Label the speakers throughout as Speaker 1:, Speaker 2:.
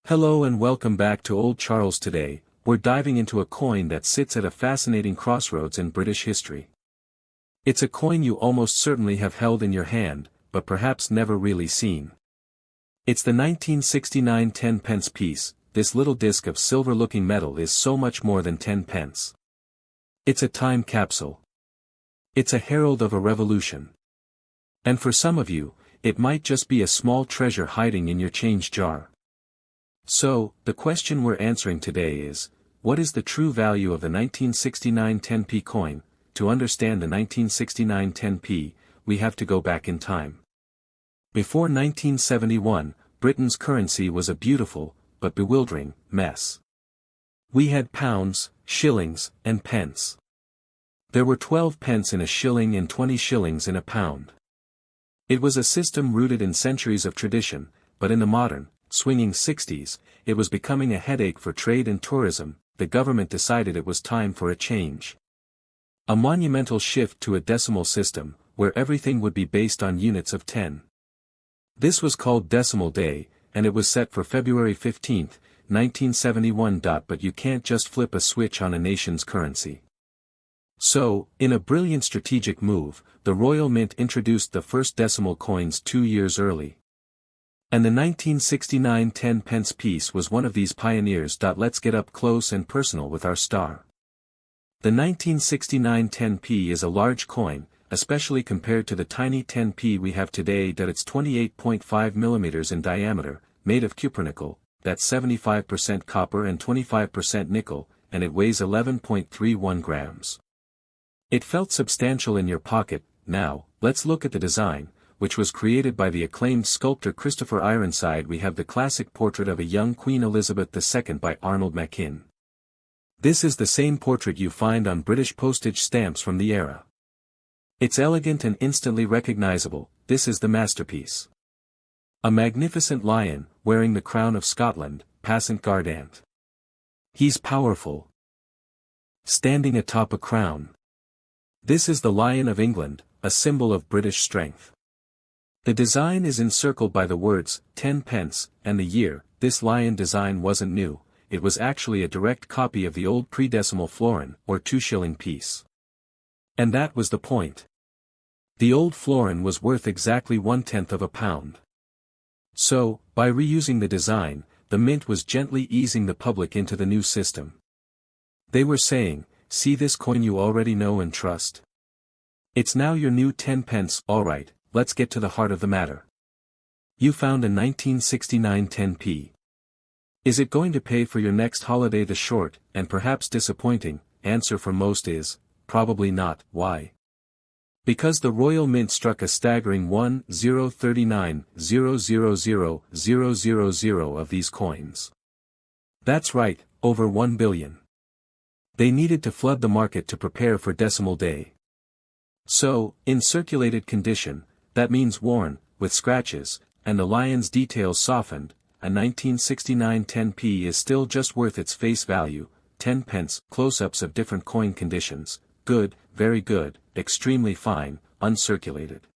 Speaker 1: Hello and welcome back to Old Charles. Today, we're diving into a coin that sits at a fascinating crossroads in British history. It's a coin you almost certainly have held in your hand, but perhaps never really seen. It's the 1969 10-pence piece. This little disc of silver-looking metal is so much more than 10 pence. It's a time capsule. It's a herald of a revolution. And for some of you, it might just be a small treasure hiding in your change jar. So, the question we're answering today is, what is the true value of the 1969 10p coin? To understand the 1969 10p, we have to go back in time. Before 1971, Britain's currency was a beautiful, but bewildering, mess. We had pounds, shillings, and pence. There were 12 pence in a shilling and 20 shillings in a pound. It was a system rooted in centuries of tradition, but in the modern, swinging 60s, it was becoming a headache for trade and tourism. The government decided it was time for a change. A monumental shift to a decimal system, where everything would be based on units of 10. This was called Decimal Day, and it was set for February 15, 1971. But you can't just flip a switch on a nation's currency. So, in a brilliant strategic move, the Royal Mint introduced the first decimal coins 2 years early. And the 1969 10-pence piece was one of these pioneers. Let's get up close and personal with our star. The 1969 10p is a large coin, especially compared to the tiny 10p we have today. It's 28.5 millimeters in diameter, made of cupronickel, that's 75% copper and 25% nickel, and it weighs 11.31 grams. It felt substantial in your pocket. Now, let's look at the design, which was created by the acclaimed sculptor Christopher Ironside. We have the classic portrait of a young Queen Elizabeth II by Arnold Machin. This is the same portrait you find on British postage stamps from the era. It's elegant and instantly recognizable. This is the masterpiece. A magnificent lion, wearing the crown of Scotland, passant gardant. He's powerful. Standing atop a crown. This is the Lion of England, a symbol of British strength. The design is encircled by the words, 10 pence, and the year. This lion design wasn't new, it was actually a direct copy of the old pre-decimal florin, or 2-shilling piece. And that was the point. The old florin was worth exactly 1/10 of a pound. So, by reusing the design, the mint was gently easing the public into the new system. They were saying, see this coin you already know and trust? It's now your new 10 pence. Alright, let's get to the heart of the matter. You found a 1969 10p. Is it going to pay for your next holiday? The short, and perhaps disappointing, answer for most is, probably not. Why? Because the Royal Mint struck a staggering 1,039,000,000 of these coins. That's right, over 1 billion. They needed to flood the market to prepare for Decimal Day. So, in circulated condition, that means worn, with scratches, and the lion's details softened, a 1969 10p is still just worth its face value, 10 pence. Close-ups of different coin conditions, good, very good, extremely fine, uncirculated.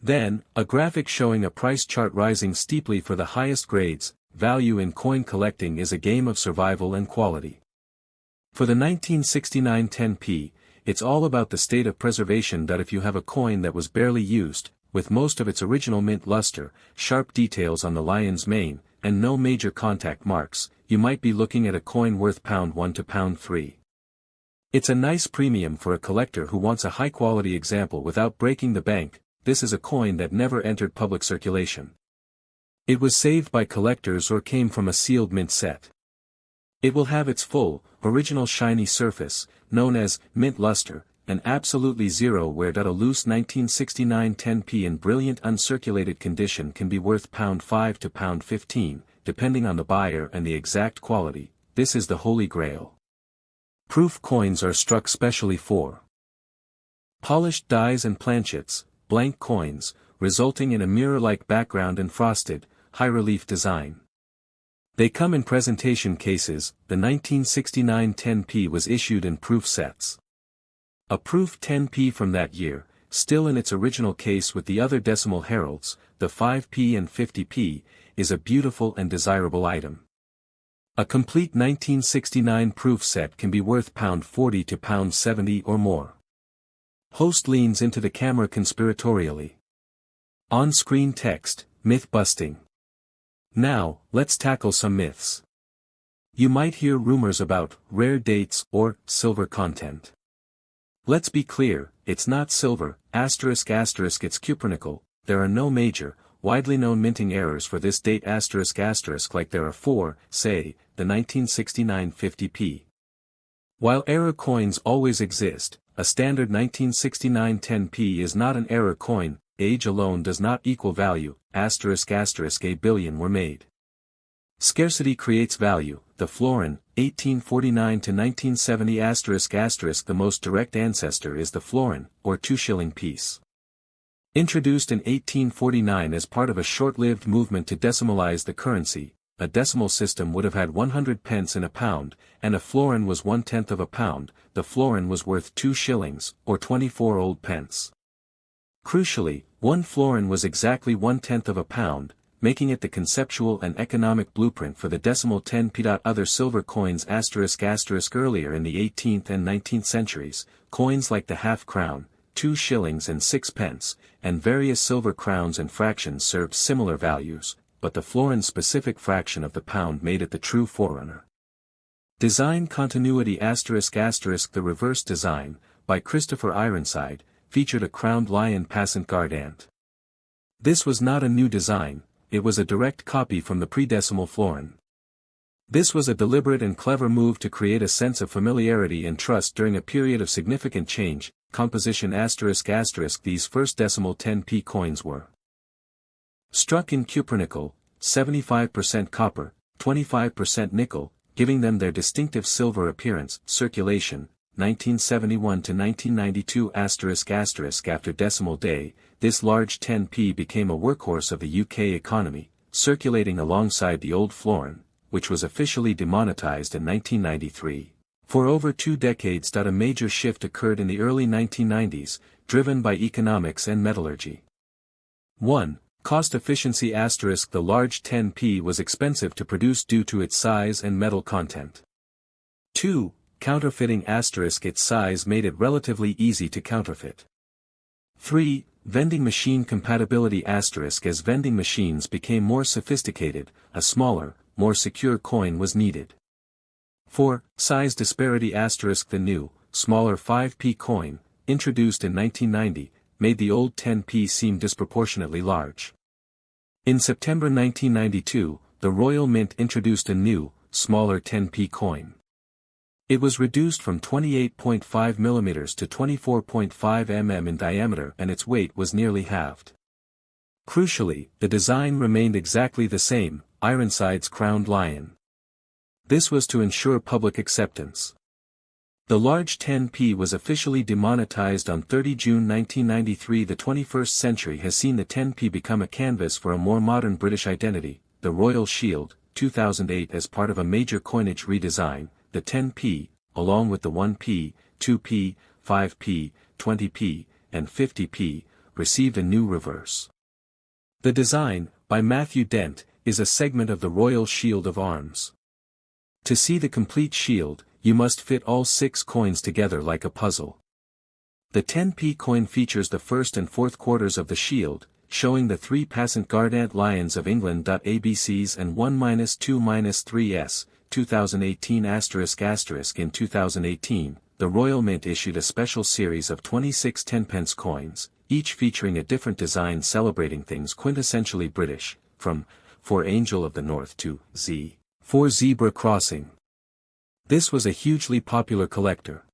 Speaker 1: Then, a graphic showing a price chart rising steeply for the highest grades. Value in coin collecting is a game of survival and quality. For the 1969 10p, it's all about the state of preservation. If you have a coin that was barely used, with most of its original mint luster, sharp details on the lion's mane, and no major contact marks, you might be looking at a coin worth £1 to £3. It's a nice premium for a collector who wants a high-quality example without breaking the bank. This is a coin that never entered public circulation. It was saved by collectors or came from a sealed mint set. It will have its full, original shiny surface, known as mint luster, and absolutely zero wear. A loose 1969 10p in brilliant uncirculated condition can be worth £5 to £15, depending on the buyer and the exact quality. This is the holy grail. Proof coins are struck specially for polished dies and planchets, blank coins, resulting in a mirror-like background and frosted, high-relief design. They come in presentation cases. The 1969 10p was issued in proof sets. A proof 10p from that year, still in its original case with the other decimal heralds, the 5p and 50p, is a beautiful and desirable item. A complete 1969 proof set can be worth £40 to £70 or more. Host leans into the camera conspiratorially. On-screen text, myth busting. Now, let's tackle some myths. You might hear rumors about rare dates or silver content. Let's be clear, it's not silver, asterisk, it's cupronickel. There are no major, widely known minting errors for this date asterisk like there are for, say, the 1969 50p. While error coins always exist, a standard 1969 10p is not an error coin. Age alone does not equal value, asterisk a billion were made. Scarcity creates value. The florin, 1849 to 1970 the most direct ancestor is the florin, or 2-shilling piece. Introduced in 1849 as part of a short-lived movement to decimalize the currency, a decimal system would have had 100 pence in a pound, and a florin was 1/10 of a pound. The florin was worth 2 shillings, or 24 old pence. Crucially, 1 florin was exactly 1/10 of a pound, making it the conceptual and economic blueprint for the decimal 10p. Other silver coins earlier in the 18th and 19th centuries, coins like the half-crown, 2 shillings and 6 pence, and various silver crowns and fractions served similar values, but the florin-specific fraction of the pound made it the true forerunner. Design continuity the reverse design, by Christopher Ironside, featured a crowned lion passant guardant. This was not a new design, it was a direct copy from the pre-decimal florin. This was a deliberate and clever move to create a sense of familiarity and trust during a period of significant change. Composition these first decimal 10p coins were struck in cupronickel, 75% copper, 25% nickel, giving them their distinctive silver appearance. Circulation, 1971 to 1992 after Decimal Day, this large 10p became a workhorse of the UK economy, circulating alongside the old florin, which was officially demonetized in 1993. For over 2 decades. A major shift occurred in the early 1990s, driven by economics and metallurgy. 1. Cost efficiency the large 10p was expensive to produce due to its size and metal content. 2. Counterfeiting its size made it relatively easy to counterfeit. 3. Vending machine compatibility as vending machines became more sophisticated, a smaller, more secure coin was needed. 4. Size disparity the new, smaller 5p coin, introduced in 1990, made the old 10p seem disproportionately large. In September 1992, the Royal Mint introduced a new, smaller 10p coin. It was reduced from 28.5 mm to 24.5 mm in diameter and its weight was nearly halved. Crucially, the design remained exactly the same, Ironside's crowned lion. This was to ensure public acceptance. The large 10p was officially demonetized on 30 June 1993. The 21st century has seen the 10p become a canvas for a more modern British identity. The Royal Shield, 2008. As part of a major coinage redesign, the 10p, along with the 1p, 2p, 5p, 20p, and 50p, received a new reverse. The design, by Matthew Dent, is a segment of the Royal Shield of Arms. To see the complete shield, you must fit all 6 coins together like a puzzle. The 10p coin features the first and fourth quarters of the shield, showing the 3 passant guardant lions of England. ABCs and 1-2-3s, 2018 In 2018, the Royal Mint issued a special series of 26 10p coins, each featuring a different design celebrating things quintessentially British, from for Angel of the North to Z for Zebra Crossing. This was a hugely popular collector.